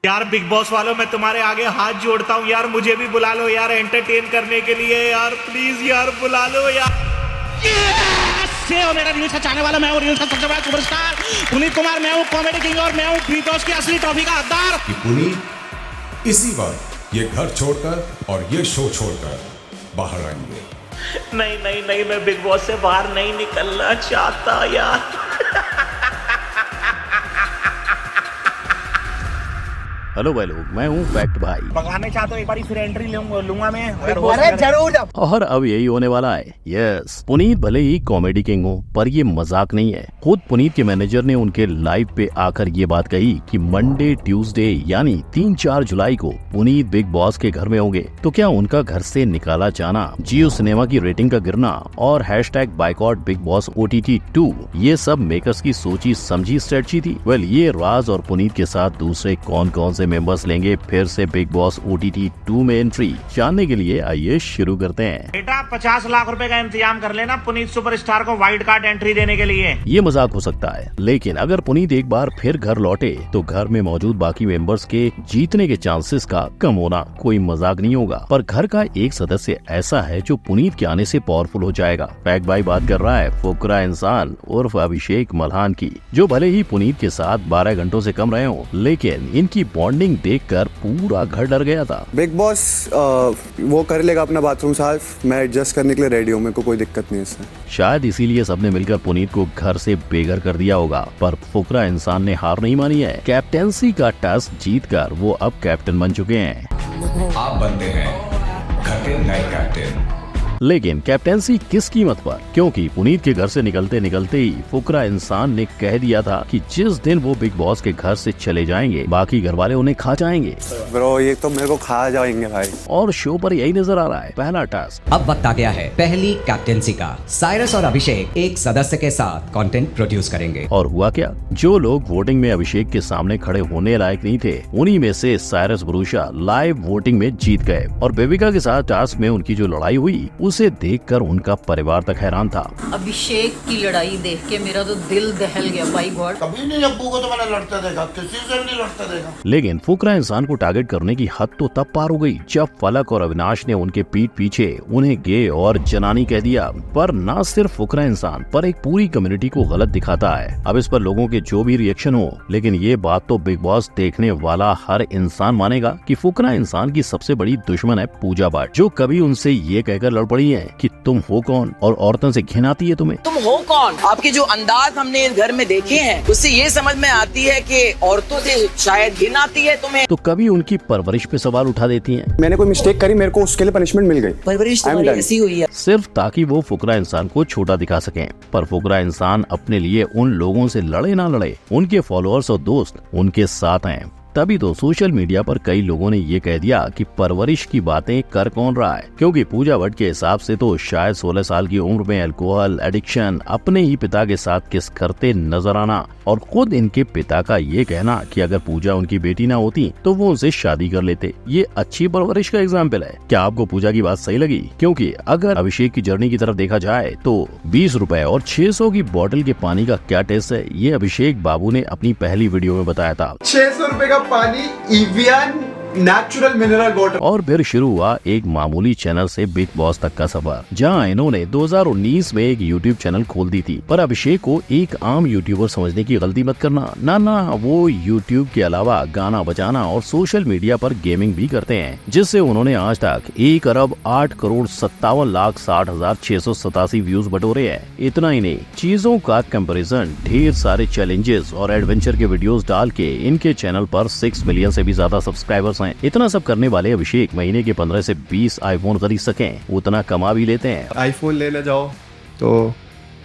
यार big boss वालों, मैं तुम्हारे आगे हाथ जोड़ता हूँ यार, मुझे भी बुला लो यार एंटरटेन करने के लिए यार, प्लीज यार बुला लो यार। मेरा रील्स का चाहने वाला मैं हूँ, रील्स का सबसे बड़ा सुपरस्टार पुनीत कुमार, मैं हूँ कॉमेडी किंग और मैं हूँ बिग बॉस की असली ट्रॉफी का हकदार। पुनीत इसी वक्त ये घर छोड़कर और ये शो छोड़कर बाहर आएंगे। नहीं नहीं नहीं, मैं बिग बॉस से बाहर नहीं निकलना चाहता यार। हेलो भाई लोग, मैं हूँ फैक्ट भाई। भगवान चाहते हो एक बार फिर एंट्री लूंगा मैं, अरे जरूर। और अब यही होने वाला है। यस, पुनीत भले ही कॉमेडी किंग हो, पर ये मजाक नहीं है। खुद पुनीत के मैनेजर ने उनके लाइव पे आकर ये बात कही कि मंडे ट्यूसडे यानी 3-4 जुलाई को पुनीत बिग बॉस के घर में होंगे। तो क्या उनका घर से निकाला जाना, जियो सिनेमा की रेटिंग का गिरना और #बायकॉट बिग बॉस OTT 2 ये सब मेकर्स की सोची समझी स्ट्रेटजी थी? वेल, ये राज और पुनीत के साथ दूसरे कौन कौन से मेंबर्स लेंगे फिर से बिग बॉस OTT 2 में एंट्री, जानने के लिए आइए शुरू करते हैं। बेटा 50 लाख रुपए का इंतजाम कर लेना पुनीत सुपरस्टार को वाइल्ड कार्ड एंट्री देने के लिए। ये मजाक हो सकता है, लेकिन अगर पुनीत एक बार फिर घर लौटे तो घर में मौजूद बाकी मेंबर्स के जीतने के चांसेस का कम होना कोई मजाक नहीं होगा। पर घर का एक सदस्य ऐसा है जो पुनीत के आने से पावरफुल हो जाएगा। फैक्ट भाई बात कर रहा है फुकरा इंसान उर्फ अभिषेक मल्हान की, जो भले ही पुनीत के साथ 12 घंटों से कम रहे हो, लेकिन इनकी बॉन्डिंग देखकर पूरा घर डर गया था। बिग बॉस वो कर लेगा अपना बाथरूम साफ, मैं एडजस्ट करने के लिए रेडी हूँ, मेरे को कोई दिक्कत नहीं है इससे। शायद इसीलिए सबने मिलकर पुनीत को घर से बेघर कर दिया होगा। पर फुकरा इंसान ने हार नहीं मानी है। कैप्टेंसी का टास्क जीतकर वो अब कैप्टन बन चुके हैं। आप बनते हैं घर के नए कैप्टन। लेकिन कैप्टेंसी किस कीमत पर? क्योंकि पुनीत के घर से निकलते निकलते ही फुकरा इंसान ने कह दिया था कि जिस दिन वो बिग बॉस के घर से चले जाएंगे बाकी घर वाले उन्हें खा जाएंगे। ब्रो ये तो मेरे को खा जाएंगे भाई। और शो पर यही नजर आ रहा है। पहला टास्क अब वक्त आ गया है पहली कैप्टेंसी का। साइरस और अभिषेक एक सदस्य के साथ कंटेंट प्रोड्यूस करेंगे। और हुआ क्या? जो लोग वोटिंग में अभिषेक के सामने खड़े होने लायक नहीं थे, उन्हीं में से साइरस भरूचा लाइव वोटिंग में जीत गए। और बेबिका के साथ टास्क में उनकी जो लड़ाई हुई उसे देखकर उनका परिवार तक हैरान था। अभिषेक की लड़ाई देख के मेरा तो दिल दहल गया भाई गॉड। कभी नहीं अब्बू को तो मैंने लड़ता देखा, किसी से भी नहीं लड़ता देखा। लेकिन फुकरा इंसान को टारगेट करने की हद तो तब पार हो गई जब फलक और अविनाश ने उनके पीठ पीछे उन्हें गे और जनानी कह दिया। पर न सिर्फ फुकरा इंसान पर एक पूरी कम्युनिटी को गलत दिखाता है। अब इस पर लोगों के जो भी रिएक्शन हो, लेकिन ये बात तो बिग बॉस देखने वाला हर इंसान मानेगा कि फुकरा इंसान की सबसे बड़ी दुश्मन है पूजा भट्ट, जो कभी उनसे ये कहकर लड़ पड़ी है कि तुम हो कौन और औरतों से घिन आती है तुम्हें। तुम हो कौन? आपके जो अंदाज हमने इस घर में देखे हैं उससे ये समझ में आती है कि औरतों से शायद घिन आती है तुम्हें। तो कभी उनकी परवरिश पे सवाल उठा देती हैं। मैंने कोई मिस्टेक करी, मेरे को उसके लिए पनिशमेंट मिल गई। परवरिश तुम्हारी ऐसी हुई है सिर्फ ताकि वो फुकरा इंसान को छोटा दिखा सकें। पर फुकरा इंसान अपने लिए उन लोगों से लड़े ना लड़े, उनके फॉलोअर्स और दोस्त उनके साथ हैं। तभी तो सोशल मीडिया पर कई लोगों ने ये कह दिया कि परवरिश की बातें कर कौन रहा है, क्योंकि पूजा भट्ट के हिसाब से तो शायद 16 साल की उम्र में अल्कोहल एडिक्शन, अपने ही पिता के साथ किस करते नजर आना और खुद इनके पिता का ये कहना कि अगर पूजा उनकी बेटी ना होती तो वो उनसे शादी कर लेते, ये अच्छी परवरिश का एग्जाम्पल है। क्या आपको पूजा की बात सही लगी? क्योंकि अगर अभिषेक की जर्नी की तरफ देखा जाए तो 20 रुपए और 600 की बोतल के पानी का क्या टेस्ट है, ये अभिषेक बाबू ने अपनी पहली वीडियो में बताया था। 600 रुपए का पानी इवियन नेचुरल मिनरल वाटर। और फिर शुरू हुआ एक मामूली चैनल से बिग बॉस तक का सफर, जहां इन्होंने 2019 में एक यूट्यूब चैनल खोल दी थी। पर अभिषेक को एक आम यूट्यूबर समझने की गलती मत करना। ना, वो यूट्यूब के अलावा गाना बजाना और सोशल मीडिया पर गेमिंग भी करते हैं, जिससे उन्होंने आज तक 1,08,57,60,687 व्यूज बटोरे हैं। इतना ही नहीं, चीजों का कंपैरिजन, ढेर सारे चैलेंजेस और एडवेंचर के वीडियोस डाल के इनके चैनल पर 6 मिलियन से भी ज्यादा सब्सक्राइबर्स हैं। इतना सब करने वाले अभिषेक महीने के 15 से 20 आईफोन खरीद सकें, उतना कमा भी लेते हैं। आईफोन लेने जाओ तो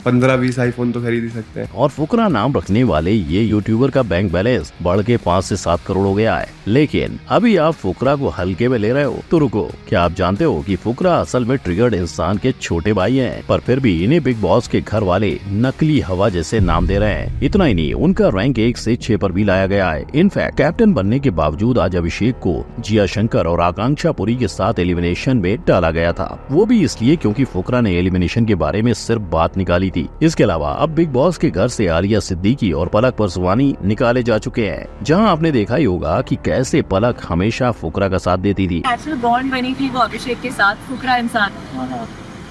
15-20 आईफोन तो खरीद ही सकते हैं। और फुकरा नाम रखने वाले ये यूट्यूबर का बैंक बैलेंस बढ़ के 5 से 7 करोड़ हो गया है। लेकिन अभी आप फुकरा को हल्के में ले रहे हो तो रुको, क्या आप जानते हो कि फुकरा असल में ट्रिगर्ड इंसान के छोटे भाई हैं? पर फिर भी इन्हें बिग बॉस के घर वाले नकली हवा जैसे नाम दे रहे हैं। इतना ही नहीं, उनका रैंक 1 से 6 पर भी लाया गया है। इनफैक्ट कैप्टन बनने के बावजूद आज अभिषेक को जिया शंकर और आकांक्षा पुरी के साथ एलिमिनेशन में डाला गया था। वो भी इसलिए क्योंकि फुकरा ने एलिमिनेशन के बारे में सिर्फ बात निकाली गई थी। इसके अलावा अब बिग बॉस के घर से आलिया सिद्दीकी और पलक परसवानी निकाले जा चुके हैं, जहां आपने देखा ही होगा कि कैसे पलक हमेशा फुकरा का साथ देती थी। नेचुरल बॉन्ड बनी थी वो अभिषेक के साथ। फुकरा इंसान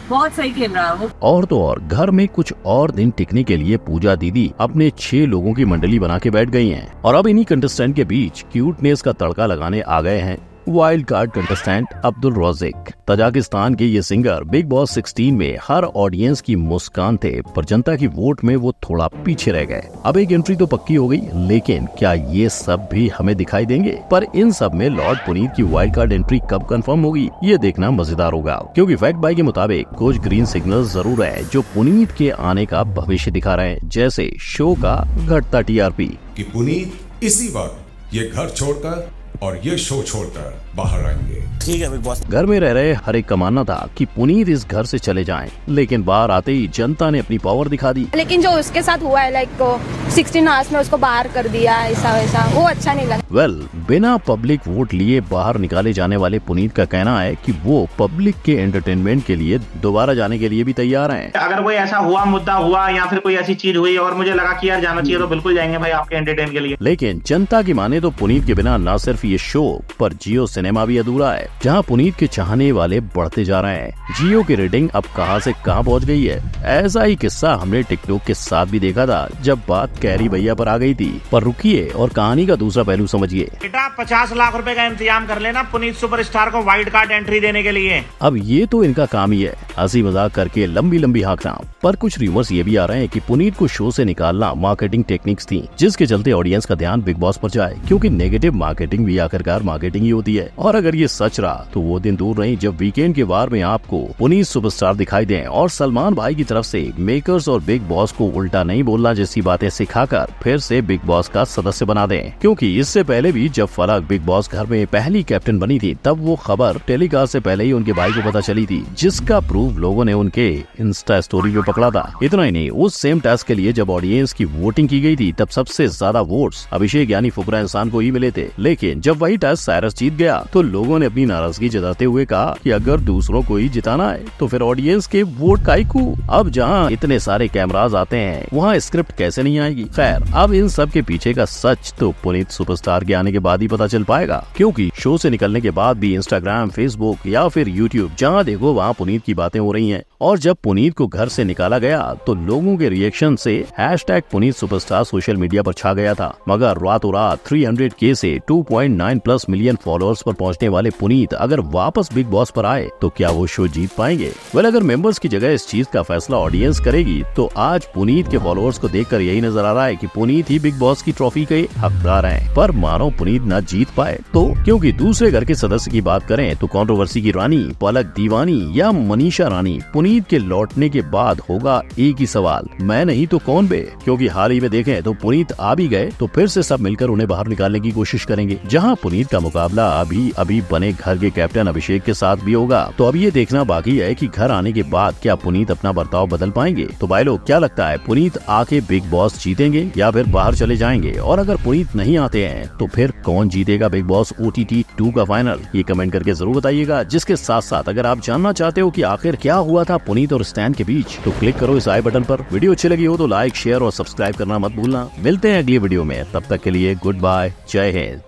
बहुत सही खेल रहा है वो। और तो और घर में कुछ और दिन टिकने के लिए पूजा दीदी अपने 6 लोगों की मंडली बना के बैठ गई हैं और अब इन्हीं कंटेस्टेंट के बीच क्यूटनेस का तड़का लगाने आ गए हैं wild card contestant Abdul Rozik. Tajikistan के ये सिंगर बिग बॉस 16 में हर ऑडियंस की मुस्कान थे, पर जनता की वोट में वो थोड़ा पीछे रह गए। अब एक एंट्री तो पक्की हो गई, लेकिन क्या ये सब भी हमें दिखाई देंगे? पर इन सब में लॉर्ड पुनीत की वाइल्ड कार्ड एंट्री कब कंफर्म होगी, ये देखना मजेदार होगा, क्योंकि फैक्ट बाय के मुताबिक कुछ ग्रीन सिग्नल जरूर है जो पुनीत के आने का भविष्य दिखा रहे हैं, जैसे शो का घटता टीआरपी। कि पुनीत इसी वक्त ये घर छोड़कर और ये शो छोड़कर बाहर आएंगे। ठीक है बिग बॉस। घर में रह रहे हर एक का मानना था कि पुनीत इस घर से चले जाएं, लेकिन बाहर आते ही जनता ने अपनी पावर दिखा दी। लेकिन जो उसके साथ हुआ है, लाइक 16 आवर्स में उसको बाहर कर दिया, ऐसा वैसा, वो अच्छा नहीं लगा। वेल, बिना पब्लिक वोट लिए बाहर निकाले जाने वाले पुनीत का कहना है कि वो पब्लिक के एंटरटेनमेंट के लिए दोबारा जाने के लिए भी तैयार हैं। अगर कोई ऐसा हुआ, मुद्दा हुआ या फिर कोई ऐसी चीज हुई और मुझे लगा कि यार जाना चाहिए, तो बिल्कुल जाएंगे भाई आपके एंटरटेन के लिए। लेकिन जनता की माने तो पुनीत के बिना न सिर्फ ये शो पर जियो सिनेमा भी अधूरा है, जहां पुनीत के चाहने वाले बढ़ते जा रहे हैं। जियो की रेटिंग अब कहां से कहां पहुंच गई है। ऐसा ही किस्सा हमने टिकटॉक के साथ भी देखा था, जब बात कैरी भैया पर आ गई थी। पर रुकिए और कहानी का दूसरा पहलू समझिए। बेटा 50 लाख रुपए का इंतजाम कर लेना पुनीत सुपरस्टार को वाइल्ड कार्ड एंट्री देने के लिए। अब ये तो इनका काम ही है, हंसी मजाक करके लंबी लंबी हाँकना। पर कुछ रूमर्स ये भी आ रहे हैं कि पुनीत को शो से निकालना मार्केटिंग टेक्निक्स थी, जिसके चलते ऑडियंस का ध्यान बिग बॉस पर जाए, क्योंकि नेगेटिव मार्केटिंग भी आखिरकार मार्केटिंग ही होती है। और अगर ये सच रहा तो वो दिन दूर नहीं जब वीकेंड के वार में आपको पुनीत सुपरस्टार दिखाई दें और सलमान भाई की तरफ से मेकर्स और बिग बॉस को उल्टा नहीं बोलना जैसी बातें सिखाकर फिर से बिग बॉस का सदस्य बना दें। क्योंकि इससे पहले भी जब फलक बिग बॉस घर में पहली कैप्टन बनी थी, तब वो खबर टेलीकास्ट से पहले ही उनके भाई को पता चली थी, जिसका प्रूफ लोगों ने उनके इंस्टा स्टोरी पे पकड़ा था। इतना ही नहीं, उस सेम टास्क के लिए जब ऑडियंस की वोटिंग की गई थी, तब सबसे ज्यादा वोट्स अभिषेक यानी फुकरा इंसान को ही मिले थे। लेकिन जब वही टास्क साइरस जीत गया तो लोगों ने अपनी नाराजगी जताते हुए कहा कि अगर दूसरों को ही जिताना है तो फिर ऑडियंस के वोट काइकू। अब जहां इतने सारे कैमरास आते हैं, वहां स्क्रिप्ट कैसे नहीं आएगी? खैर, अब इन सब के पीछे का सच तो पुनीत सुपरस्टार के आने के बाद ही पता चल पाएगा, क्योंकि शो से निकलने के बाद भी इंस्टाग्राम, फेसबुक या फिर यूट्यूब, जहां देखो वहां पुनीत की बातें हो रही हैं। और जब पुनीत को घर से निकाला गया तो लोगों के रिएक्शन से hashtag Puneet superstar social media पर छा गया था। मगर रातों रात 300K से 2.9+ मिलियन फॉलोअर्स पर पहुंचने वाले पुनीत अगर वापस बिग बॉस पर आए तो क्या वो शो जीत पाएंगे? वेल, अगर मेंबर्स की जगह इस चीज का फैसला ऑडियंस करेगी तो आज पुनीत के फॉलोअर्स को देखकर यही नजर आ रहा है कि पुनीत ही बिग बॉस की ट्रॉफी के हकदार हैं। पर मानो पुनीत न जीत पाए तो, क्योंकि दूसरे घर के सदस्य की बात करें तो कंट्रोवर्सी की रानी पलक दीवानी या मनीषा रानी पुनीत के लौटने के बाद होगा एक ही सवाल, मैं नहीं तो कौन बे? क्योंकि हाल ही में देखें तो पुनीत आ भी गए तो फिर से सब मिलकर उन्हें बाहर निकालने की कोशिश करेंगे, जहां पुनीत का मुकाबला अभी बने घर के कैप्टन अभिषेक के साथ भी होगा। तो अब ये देखना बाकी है कि घर आने के बाद क्या पुनीत अपना बर्ताव बदल पाएंगे। तो भाई लोग, क्या लगता है, पुनीत आके बिग बॉस जीतेंगे या फिर बाहर चले जाएंगे? और अगर पुनीत नहीं आते हैं तो फिर कौन जीतेगा बिग बॉस OTT 2 का फाइनल? ये कमेंट करके जरूर बताइएगा। जिसके साथ साथ अगर आप जानना चाहते हो कि आखिर क्या हुआ था पुनीत और स्टैन के बीच, तो क्लिक करो इस आई बटन पर। वीडियो अच्छी लगी हो तो लाइक, शेयर और सब्सक्राइब करना मत भूलना। मिलते हैं अगली वीडियो में, तब तक के लिए गुड बाय, जय हिंद।